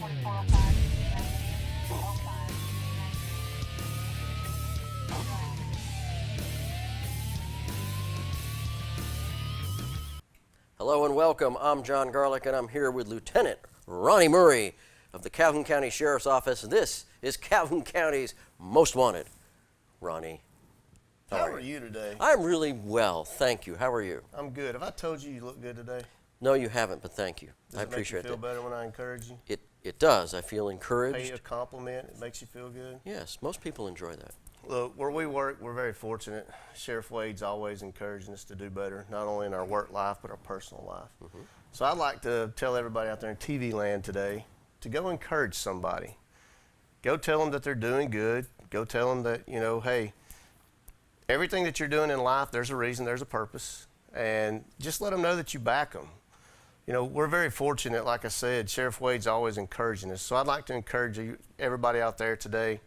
Hello and welcome. I'm Jon Garlick, and I'm here with Lieutenant Ronnie Murray of the Calhoun County Sheriff's Office. This is Calhoun County's Most Wanted. Ronnie, how are you today? I'm really well, thank you. How are you? I'm good. Have I told you look good today? No, you haven't, but thank you. I appreciate that. Does it make you feel better when I encourage you? It does. I feel encouraged. Pay you a compliment. It makes you feel good? Yes, most people enjoy that. Look, where we work, we're very fortunate. Sheriff Wade's always encouraging us to do better, not only in our work life, but our personal life. Mm-hmm. So I'd like to tell everybody out there in TV land today to go encourage somebody. Go tell them that they're doing good. Go tell them that, you know, hey, everything that you're doing in life, there's a reason, there's a purpose. And just let them know that you back them. You know, we're very fortunate, like I said, Sheriff Wade's always encouraging us. So I'd like to encourage you, everybody out there today,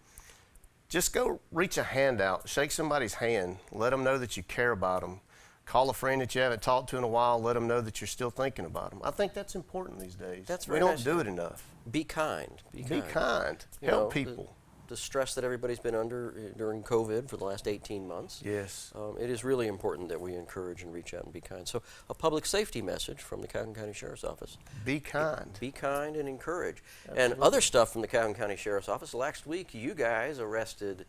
just go reach a hand out, shake somebody's hand, let them know that you care about them. Call a friend that you haven't talked to in a while, let them know that you're still thinking about them. I think that's important these days. That's very We don't nice. do it enough. Be kind. Be kind. You Help know, people. The stress that everybody's been under during COVID for the last 18 months. Yes. It is really important that we encourage and reach out and be kind. So a public safety message from the Calhoun County Sheriff's Office. Be kind. Be kind and encourage. Absolutely. And other stuff from the Calhoun County Sheriff's Office. Last week, you guys arrested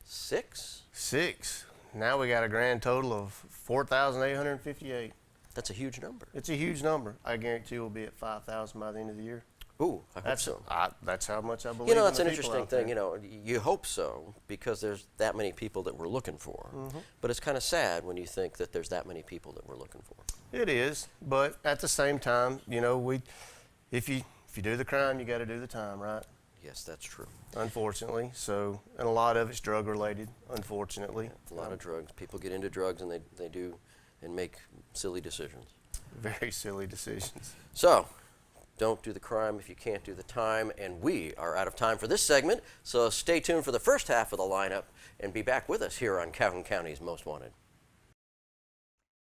6? 6. Now we got a grand total of 4,858. That's a huge number. It's a huge number. I guarantee we'll be at 5,000 by the end of the year. Ooh, I hope so. That's how much I believe. You know, that's in an the people interesting out thing. You know, you hope so because there's that many people that we're looking for. Mm-hmm. But it's kind of sad when you think that there's that many people that we're looking for. It is, but at the same time, you know, if you do the crime, you got to do the time, right? Yes, that's true. Unfortunately, so, and a lot of it's drug related, unfortunately. Yeah, a lot of drugs. People get into drugs and they do and make silly decisions. Very silly decisions. So, don't do the crime if you can't do the time, and we are out of time for this segment, so stay tuned for the first half of the lineup and be back with us here on Calhoun County's Most Wanted.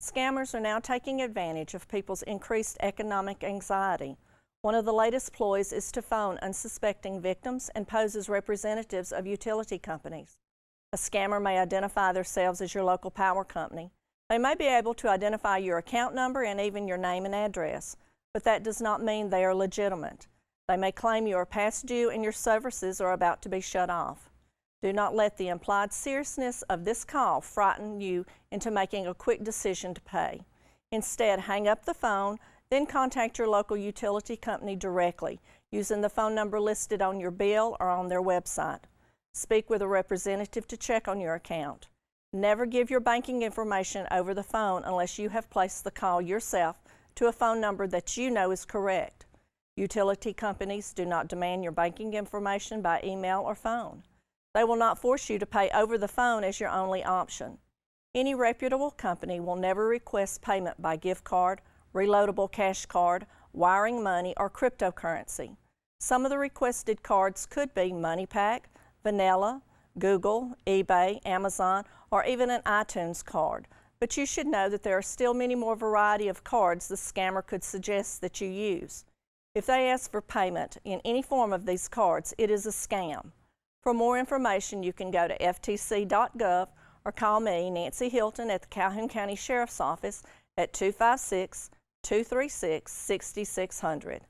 Scammers are now taking advantage of people's increased economic anxiety. One of the latest ploys is to phone unsuspecting victims and pose as representatives of utility companies. A scammer may identify themselves as your local power company. They may be able to identify your account number and even your name and address, but that does not mean they are legitimate. They may claim you are past due and your services are about to be shut off. Do not let the implied seriousness of this call frighten you into making a quick decision to pay. Instead, hang up the phone, then contact your local utility company directly using the phone number listed on your bill or on their website. Speak with a representative to check on your account. Never give your banking information over the phone unless you have placed the call yourself to a phone number that you know is correct. Utility companies do not demand your banking information by email or phone. They will not force you to pay over the phone as your only option. Any reputable company will never request payment by gift card, reloadable cash card, wiring money, or cryptocurrency. Some of the requested cards could be MoneyPack, Vanilla, Google, eBay, Amazon, or even an iTunes card. But you should know that there are still many more variety of cards the scammer could suggest that you use. If they ask for payment in any form of these cards, it is a scam. For more information, you can go to ftc.gov or call me, Nancy Hilton, at the Calhoun County Sheriff's Office at 256-236-6600.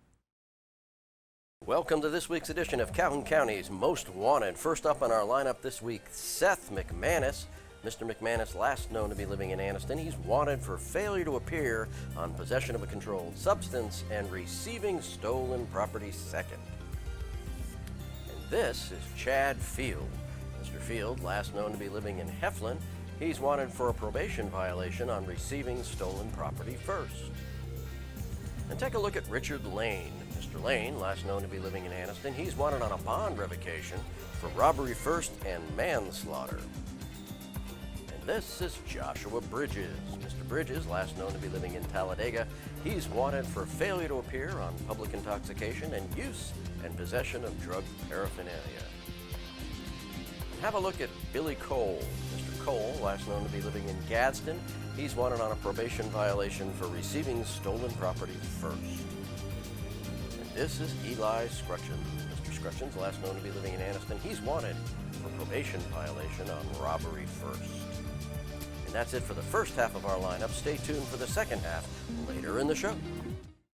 Welcome to this week's edition of Calhoun County's Most Wanted. First up on our lineup this week, Seth McManus. Mr. McManus, last known to be living in Anniston, he's wanted for failure to appear on possession of a controlled substance and receiving stolen property second. And this is Chad Field. Mr. Field, last known to be living in Heflin, he's wanted for a probation violation on receiving stolen property first. And take a look at Richard Lane. Mr. Lane, last known to be living in Anniston, he's wanted on a bond revocation for robbery first and manslaughter. This is Joshua Bridges. Mr. Bridges, last known to be living in Talladega, he's wanted for failure to appear on public intoxication and use and possession of drug paraphernalia. Have a look at Billy Cole. Mr. Cole, last known to be living in Gadsden, he's wanted on a probation violation for receiving stolen property first. And This is Eli Scrutchins. Mr. Scrutchins, last known to be living in Anniston, he's wanted for probation violation on robbery first. And that's it for the first half of our lineup. Stay tuned for the second half later in the show.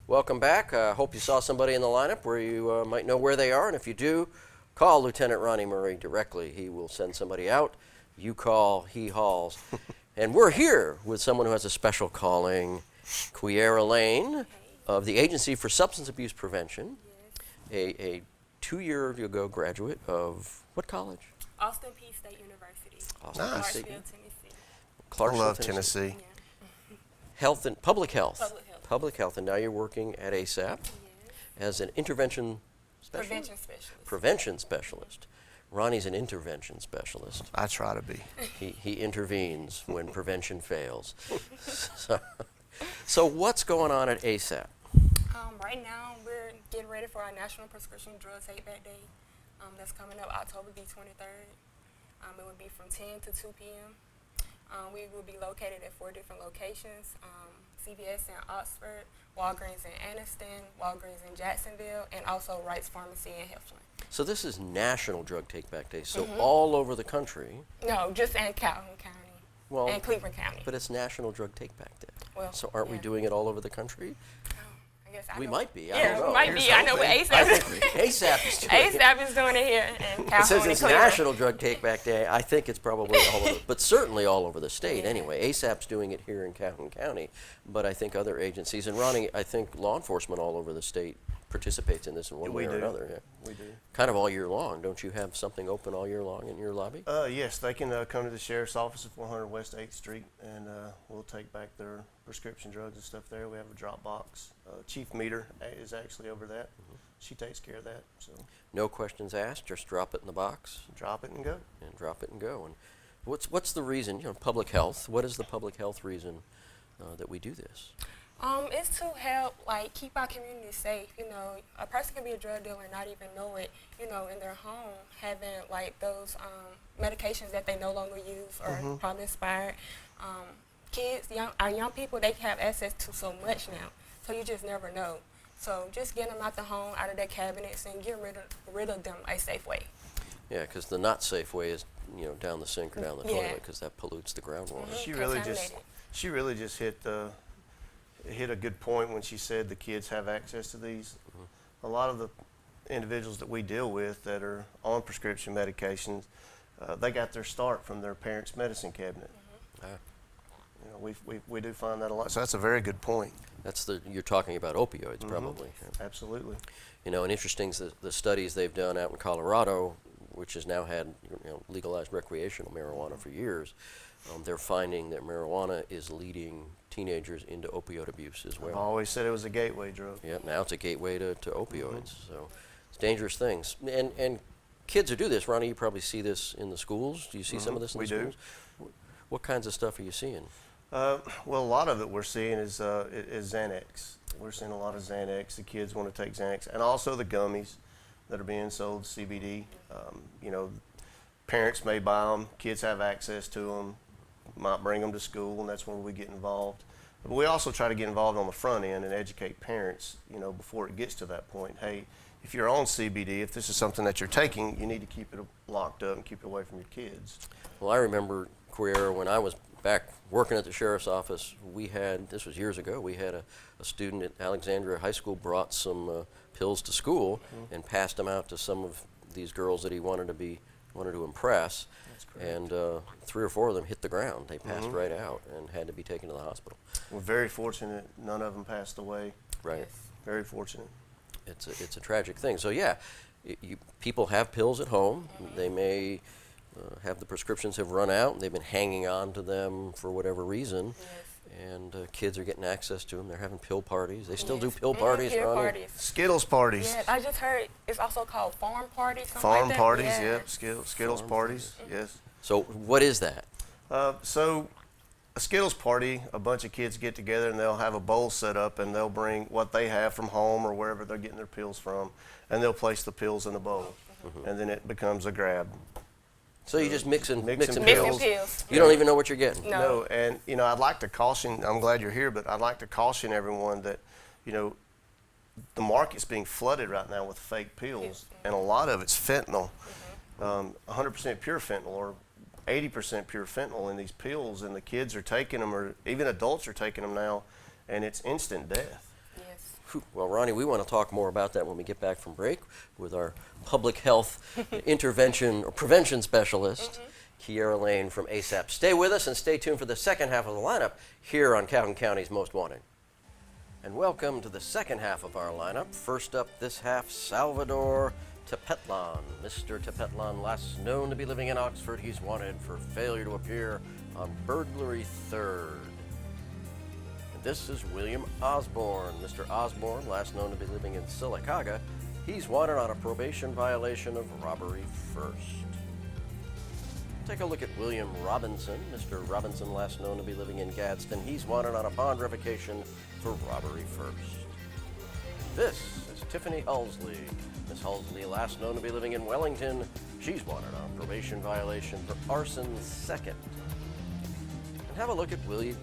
Welcome back. Hope you saw somebody in the lineup where you might know where they are. And if you do, call Lieutenant Ronnie Murray directly. He will send somebody out. You call, he hauls. And we're here with someone who has a special calling, Quiera Lane of the Agency for Substance Abuse Prevention, a 2-year ago graduate of what college? Austin Peay State University. Austin Peay Nice. State. Clarksville, Tennessee. Clarksville, I love Tennessee. Yeah. Health and public health. Public health. Public health, and now you're working at ASAP as an intervention specialist? Prevention specialist. Prevention specialist. Ronnie's an intervention specialist. I try to be. He intervenes when prevention fails. So what's going on at ASAP? Right now, we're getting ready for our National Prescription Drug Take Back Day. That's coming up October the 23rd. It will be from 10 to 2 p.m. We will be located at 4 different locations, CVS in Oxford, Walgreens in Anniston, Walgreens in Jacksonville, and also Wright's Pharmacy in Heflin. So this is National Drug Take Back Day, so all over the country. No, just in Calhoun County Well, and Cleveland County. but it's National Drug Take Back Day. Well, So aren't we yeah. doing it all over the country? I guess I We know- might be. I Yeah, don't know. we might Here's be. I know what hoping. I ASAP think ASAP is doing it. ASAP is doing it here in Calhoun It says and it's Cleveland. National Drug Take Back Day. I think it's probably all over, but certainly all over the state Yeah. anyway. ASAP's doing it here in Calhoun County, but I think other agencies, and Ronnie, I think law enforcement all over the state participates in this in one We way or do. another. Yeah. We do. Kind of all year long. Don't you have something open all year long in your lobby? Yes, they can come to the sheriff's office at 400 West 8th Street, and we'll take back their prescription drugs and stuff there. We have a drop box. Chief Meter is actually over that. She takes care of that. So No questions asked. Just drop it in the box drop it and go. and drop it and go. And what's the reason? You know, public health. What is the public health reason that we do this? It's to help, like, keep our community safe. You know, a person can be a drug dealer and not even know it, you know, in their home, having, like, those medications that they no longer use or probably expired. Kids, our young people, they have access to so much now, so you just never know. So just getting them out the home, out of their cabinets, and getting rid of them a safe way. Yeah, because the not safe way is, you know, down the sink or down the Yeah. toilet, because that pollutes the groundwater. She Contaminated. really just hit a good point when she said the kids have access to these. A lot of the individuals that we deal with that are on prescription medications, they got their start from their parents' medicine cabinet. Ah, You know, we do find that a lot. So that's a very good point. you're talking about opioids, probably. Yeah. Absolutely. You know, and interesting is the studies they've done out in Colorado, which has now had legalized recreational marijuana for years. They're finding that marijuana is leading teenagers into opioid abuse as I've well. always said it was a gateway drug. Yep, now it's a gateway to opioids. So it's dangerous things. And kids who do this, Ronnie, you probably see this in the schools. Do you see some of this in We the do. schools? What kinds of stuff are you seeing? Well, a lot of it we're seeing is Xanax. We're seeing a lot of Xanax. The kids want to take Xanax, and also the gummies that are being sold, CBD. You know, parents may buy them. Kids have access to them. Might bring them to school, and that's where we get involved. But we also try to get involved on the front end and educate parents, you know, before it gets to that point. Hey, if you're on CBD, if this is something that you're taking, you need to keep it locked up and keep it away from your kids. Well, I remember, Quiera, when I was back working at the sheriff's office, this was years ago, we had a student at Alexandria High School brought some pills to school and passed them out to some of these girls that he wanted to impress. That's correct. And 3 or 4 of them hit the ground. They passed right out and had to be taken to the hospital. We're very fortunate. None of them passed away. Right. Very fortunate. It's a tragic thing. So yeah, people have pills at home. They may have the prescriptions have run out, and they've been hanging on to them for whatever reason. And kids are getting access to them. They're having pill parties. They still do pill parties, Pill Ronnie? parties. Skittles parties. Yeah, I just heard it's also called farm parties. something Farm like that. parties, Yeah. yep. Skittles Farm parties, yes. So what is that? So a Skittles party, a bunch of kids get together and they'll have a bowl set up and they'll bring what they have from home or wherever they're getting their pills from, and they'll place the pills in the bowl. And then it becomes a grab. So you just mixing Mixing Mixing pills. pills. You don't even know what you're getting. No. No, and you know, I'd like to caution, I'm glad you're here, but I'd like to caution everyone that, you know, the market's being flooded right now with fake pills, and a lot of it's fentanyl, 100% pure fentanyl or 80% pure fentanyl in these pills, and the kids are taking them, or even adults are taking them now, and it's instant death. Yes. Well, Ronnie, we want to talk more about that when we get back from break with our public health intervention or prevention specialist, Quiera Lane from ASAP. Stay with us and stay tuned for the second half of the lineup here on Calhoun County's Most Wanted. And welcome to the second half of our lineup. First up this half, Salvador Tepetlan. Mr. Tepetlan, last known to be living in Oxford, he's wanted for failure to appear on burglary third. And this is William Osborne. Mr. Osborne, last known to be living in Sylacauga, he's wanted on a probation violation of robbery first. Take a look at William Robinson. Mr. Robinson, last known to be living in Gadsden, he's wanted on a bond revocation for robbery first. This is Tiffany Hulsley. Miss Hulsley, last known to be living in Wellington, she's wanted on probation violation for arson second. And have a look at Willie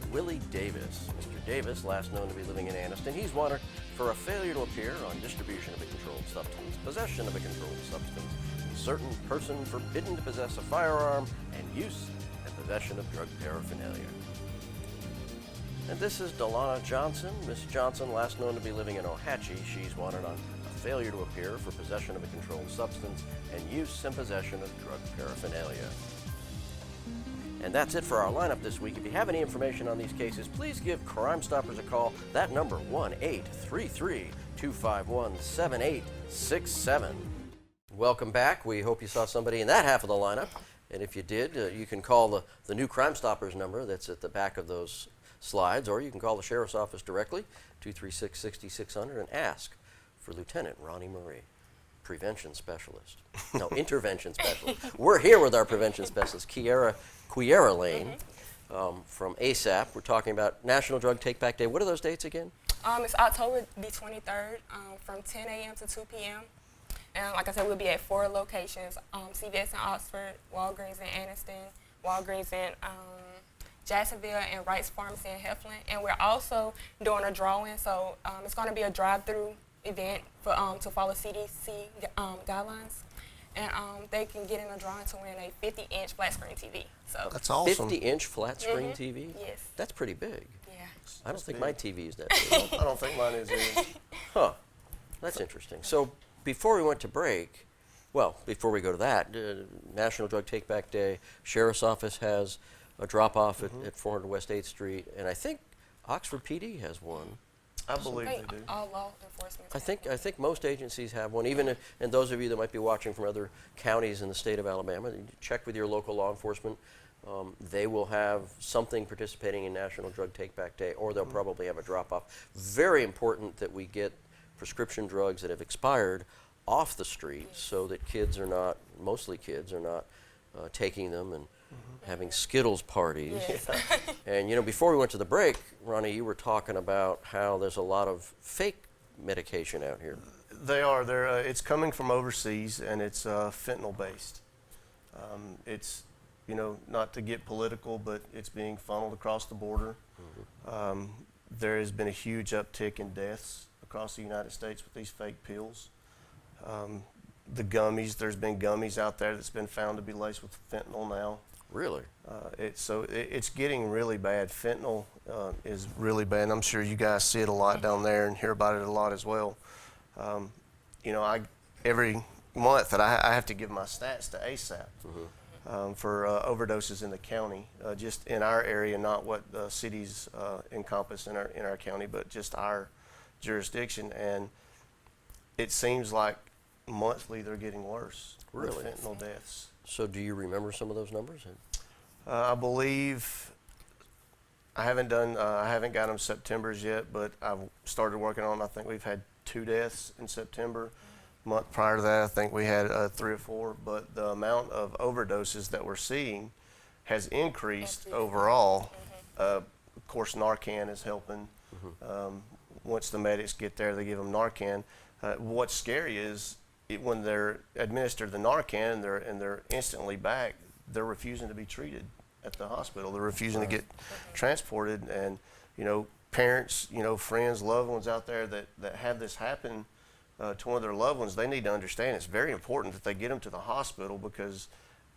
Davis. Mr. Davis, last known to be living in Anniston, he's wanted for a failure to appear on distribution of a controlled substance, possession of a controlled substance, certain person forbidden to possess a firearm, and use and possession of drug paraphernalia. And this is Delana Johnson. Miss Johnson, last known to be living in Ohatchee, she's wanted on a failure to appear for possession of a controlled substance and use and possession of drug paraphernalia. And that's it for our lineup this week. If you have any information on these cases, please give Crime Stoppers a call. That number, 1-833-251-7867. Welcome back. We hope you saw somebody in that half of the lineup. And if you did, you can call the new Crime Stoppers number that's at the back of those slides, or you can call the Sheriff's Office directly, 236-6600, and ask for Lieutenant Ronnie Marie, Prevention Specialist. No, Intervention Specialist. We're here with our Prevention Specialist, Quiera Lane, from ASAP. We're talking about National Drug Take Back Day. What are those dates again? It's October the 23rd from 10 a.m. to 2 p.m. And like I said, we'll be at 4 locations, CVS in Oxford, Walgreens in Anniston, Walgreens in Jacksonville, and Wright's Pharmacy in Heflin. And we're also doing a drawing, so it's going to be a drive-through event for to follow CDC guidelines. And they can get in a drawing to win a 50-inch flat screen TV. So That's awesome. 50-inch flat screen TV? Yes. That's pretty big. Yeah. I don't think my TV is that big. I don't think mine is either. Huh. That's interesting. So before we went to break, well, before we go to that, National Drug Take Back Day, Sheriff's Office has a drop-off at 400 West 8th Street, and I think Oxford PD has one. I believe they do. All law enforcement. I think most agencies have one. Even and those of you that might be watching from other counties in the state of Alabama, you check with your local law enforcement. They will have something participating in National Drug Take Back Day, or they'll probably have a drop-off. Very important that we get prescription drugs that have expired off the street, so that mostly kids are not taking them and having Skittles parties. Yes. And before we went to the break, Ronnie, you were talking about how there's a lot of fake medication out here. They are. It's coming from overseas, and it's fentanyl based. It's, not to get political, but it's being funneled across the border. There has been a huge uptick in deaths across the United States with these fake pills. The gummies, there's been gummies out there that's been found to be laced with fentanyl now. Really? It's getting really bad. Fentanyl is really bad. And I'm sure you guys see it a lot down there and hear about it a lot as well. Every month that I have to give my stats to ASAP for overdoses in the county, just in our area, not what the cities encompass in our county, but just our jurisdiction. And it seems like monthly they're getting worse. Really? With fentanyl deaths. So do you remember some of those numbers? I believe I haven't got them September's yet, but I've started working on them. I think we've had 2 deaths in September. Month prior to that, I think we had 3 or 4. But the amount of overdoses that we're seeing has increased overall. Of course, Narcan is helping. Once the medics get there, they give them Narcan. What's scary is when they're administered the Narcan and they're instantly back, they're refusing to be treated at the hospital. They're refusing to get transported, and parents, friends, loved ones out there that have this happen to one of their loved ones, they need to understand it's very important that they get them to the hospital, because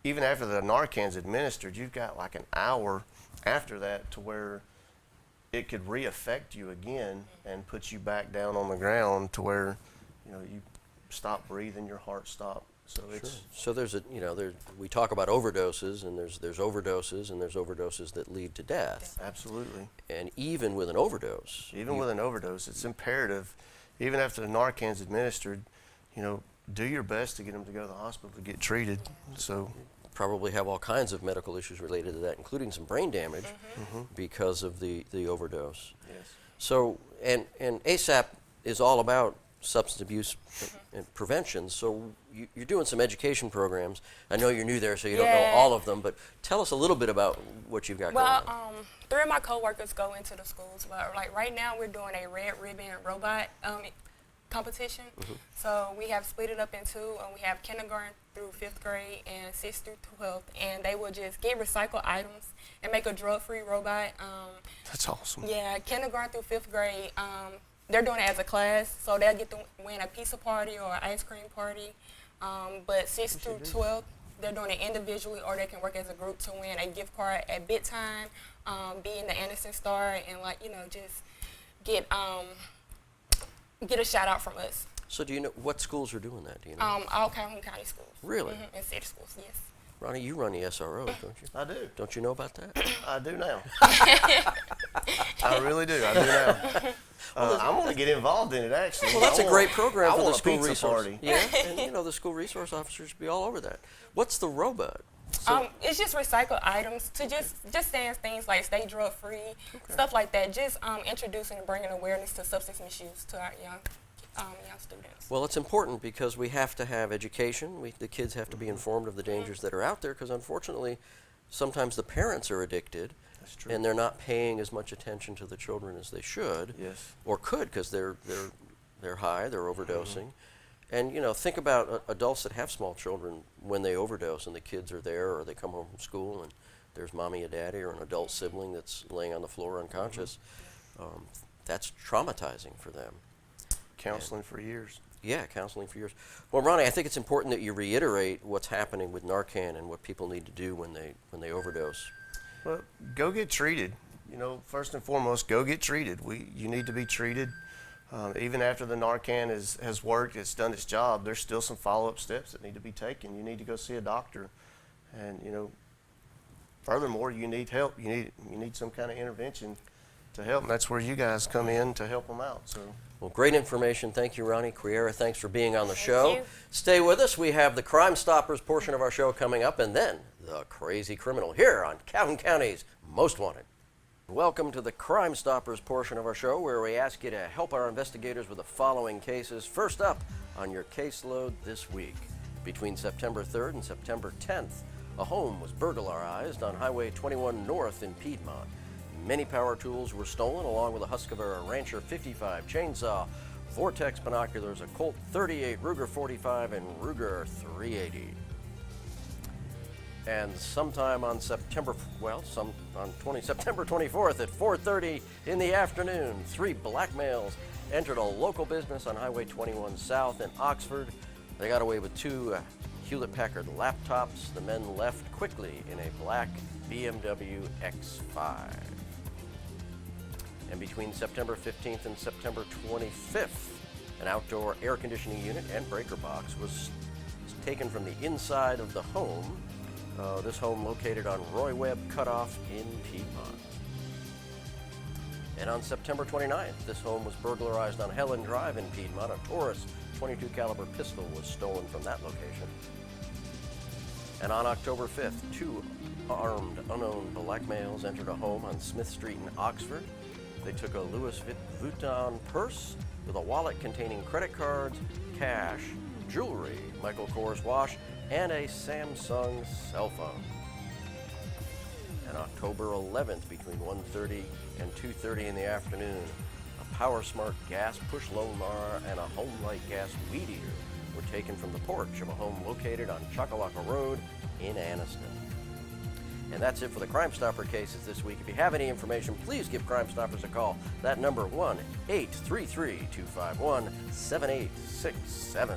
even after the Narcan's administered, you've got like an hour after that to where it could re-affect you again and put you back down on the ground to where, you stop breathing, your heart stops. So it's So there's we talk about overdoses, and there's overdoses, and there's overdoses that lead to death. absolutely. And even with an overdose, With an overdose, it's imperative, even after the Narcan's administered, do your best to get them to go to the hospital to get treated. So probably have all kinds of medical issues related to that, including some brain damage because of the overdose. yes. So, and ASAP is all about substance abuse and prevention. So you're doing some education programs. I know you're new there, so you don't know all of them, but tell us a little bit about what you've got going on. Well, 3 of my coworkers go into the schools, but like right now we're doing a red ribbon robot competition. So we have split it up in 2, and we have kindergarten through 5th grade and 6th through 12th, and they will just get recycled items and make a drug-free robot. That's awesome. Yeah, kindergarten through 5th grade, they're doing it as a class, so they'll get to win a pizza party or an ice cream party. But 6th through 12th, they're doing it individually, or they can work as a group to win a gift card at Bit Time, be in the Anderson Star, and just get a shout out from us. So do you know what schools are doing that? Do you know? All Calhoun County schools. Really? And city schools, yes. Ronnie, you run the SROs, don't you? I do. Don't you know about that? I do now. I really do. I do now. I'm going to get involved in it, actually. Well, that's a great program I for the want a school pizza resource. party. Yeah, and the school resource officers should be all over that. What's the robot? It's just recycled items to just saying things like stay drug free, stuff like that. Just introducing and bringing awareness to substance misuse to our young students. Well, it's important because we have to have education. The kids have to be informed of the dangers that are out there, because unfortunately, sometimes the parents are addicted. That's true. And they're not paying as much attention to the children as they should, Yes. or could, because they're high, they're overdosing. And think about adults that have small children when they overdose, and the kids are there, or they come home from school and there's mommy and daddy or an adult sibling that's laying on the floor unconscious. That's traumatizing for them. Counseling for years. Yeah, counseling for years. Well, Ronnie, I think it's important that you reiterate what's happening with Narcan and what people need to do when they overdose. Well, go get treated. First and foremost, go get treated. You need to be treated. Even after the Narcan has worked, it's done its job, there's still some follow-up steps that need to be taken. You need to go see a doctor. And, furthermore, you need help. You need some kind of intervention to help. And that's where you guys come in to help them out. So. Well, great information. Thank you, Ronnie. Quiera, thanks for being on the show. you. Stay with us. We have the Crime Stoppers portion of our show coming up, and then the Crazy Criminal here on Calhoun County's Most Wanted. Welcome to the Crime Stoppers portion of our show, where we ask you to help our investigators with the following cases. First up on your caseload this week. Between September 3rd and September 10th, a home was burglarized on Highway 21 North in Piedmont. Many power tools were stolen, along with a Husqvarna Rancher 55 chainsaw, Vortex binoculars, a Colt 38, Ruger 45, and Ruger 380. And sometime on September 24th at 4:30 in the afternoon, 3 black males entered a local business on Highway 21 South in Oxford. They got away with 2 Hewlett-Packard laptops. The men left quickly in a black BMW X5. And between September 15th and September 25th, an outdoor air conditioning unit and breaker box was taken from the inside of the home. This home located on Roy Webb Cutoff in Piedmont. And on September 29th, this home was burglarized on Helen Drive in Piedmont. A Taurus .22 caliber pistol was stolen from that location. And on October 5th, 2 armed, unknown black males entered a home on Smith Street in Oxford. They took a Louis Vuitton purse with a wallet containing credit cards, cash, jewelry, Michael Kors watch, and a Samsung cell phone. And October 11th, between 1:30 and 2:30 in the afternoon, a PowerSmart gas push lawnmower and a Home Light gas weed eater were taken from the porch of a home located on Chocolaca Road in Anniston. And that's it for the Crime Stopper cases this week. If you have any information, please give Crime Stoppers a call. That number, 1-833-251-7867.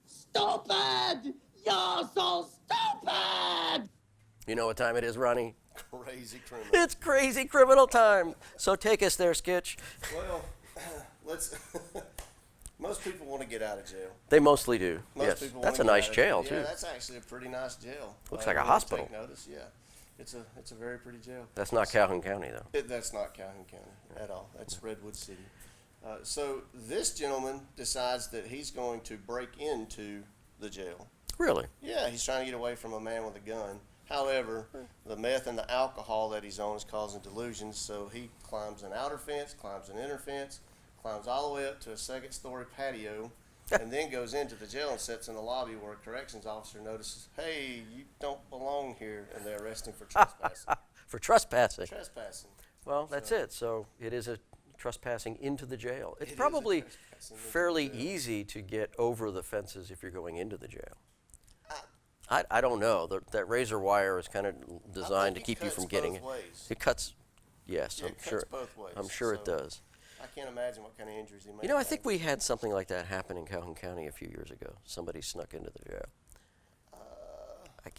Stupid! You're so stupid! You know what time it is, Ronnie? Crazy criminal. It's crazy criminal time. So take us there, Skitch. Well, let's. Most people want to get out of jail. They mostly do. Most Yes, people that's a wanna get nice out of jail Yeah, too. that's actually a pretty nice jail. Looks like a When you hospital. Take notice, yeah. It's a very pretty jail. That's not Calhoun County, though. That's not Calhoun County at all. That's Redwood City. So this gentleman decides that he's going to break into the jail. Really? Yeah, he's trying to get away from a man with a gun. However, the meth and the alcohol that he's on is causing delusions, so he climbs an outer fence, climbs an inner fence, climbs all the way up to a second-story patio, and then goes into the jail and sits in the lobby where a corrections officer notices, hey, you don't belong here, and they arrest him for trespassing. For trespassing. Trespassing. Well, that's it. So it is a trespassing into the jail. It's It is a probably trespassing into the fairly jail. easy to get over the fences if you're going into the jail. I don't know. That razor wire is kind of designed to it keep you cuts from getting both it. ways. It cuts. Yes, Yeah, I'm it cuts sure. both ways, I'm sure it so- does. I can't imagine what kind of injuries he may You know, I have. think we had something like that happen in Calhoun County a few years ago. Somebody snuck into the jail.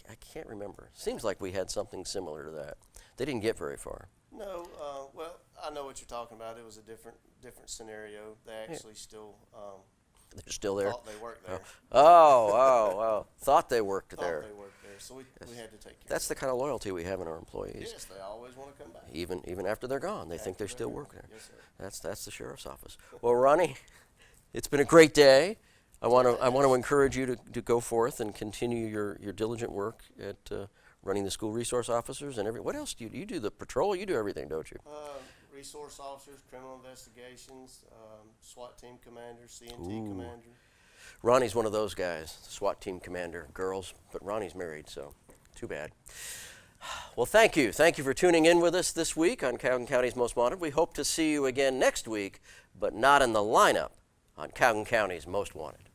I can't remember. Seems like we had something similar to that. They didn't get very far. No, well, I know what you're talking about. It was a different scenario. They actually still They're still there. thought they worked there. Oh. Thought they worked Thought there. they worked there, so we had to take care That's of the kind of loyalty we have in our employees. Yes, they always want to come back. Even after they're gone, they think they still work there. Yes, sir. That's the sheriff's office. Well, Ronnie, it's been a great day. I want to encourage you to go forth and continue your diligent work at running the school resource officers and what else do you do? The patrol? You do everything, don't you? Resource officers, criminal investigations, SWAT team commander, CNT commander. Ronnie's one of those guys, SWAT team commander, girls, but Ronnie's married, so too bad. Well, thank you. Thank you for tuning in with us this week on Calhoun County's Most Wanted. We hope to see you again next week, but not in the lineup on Calhoun County's Most Wanted.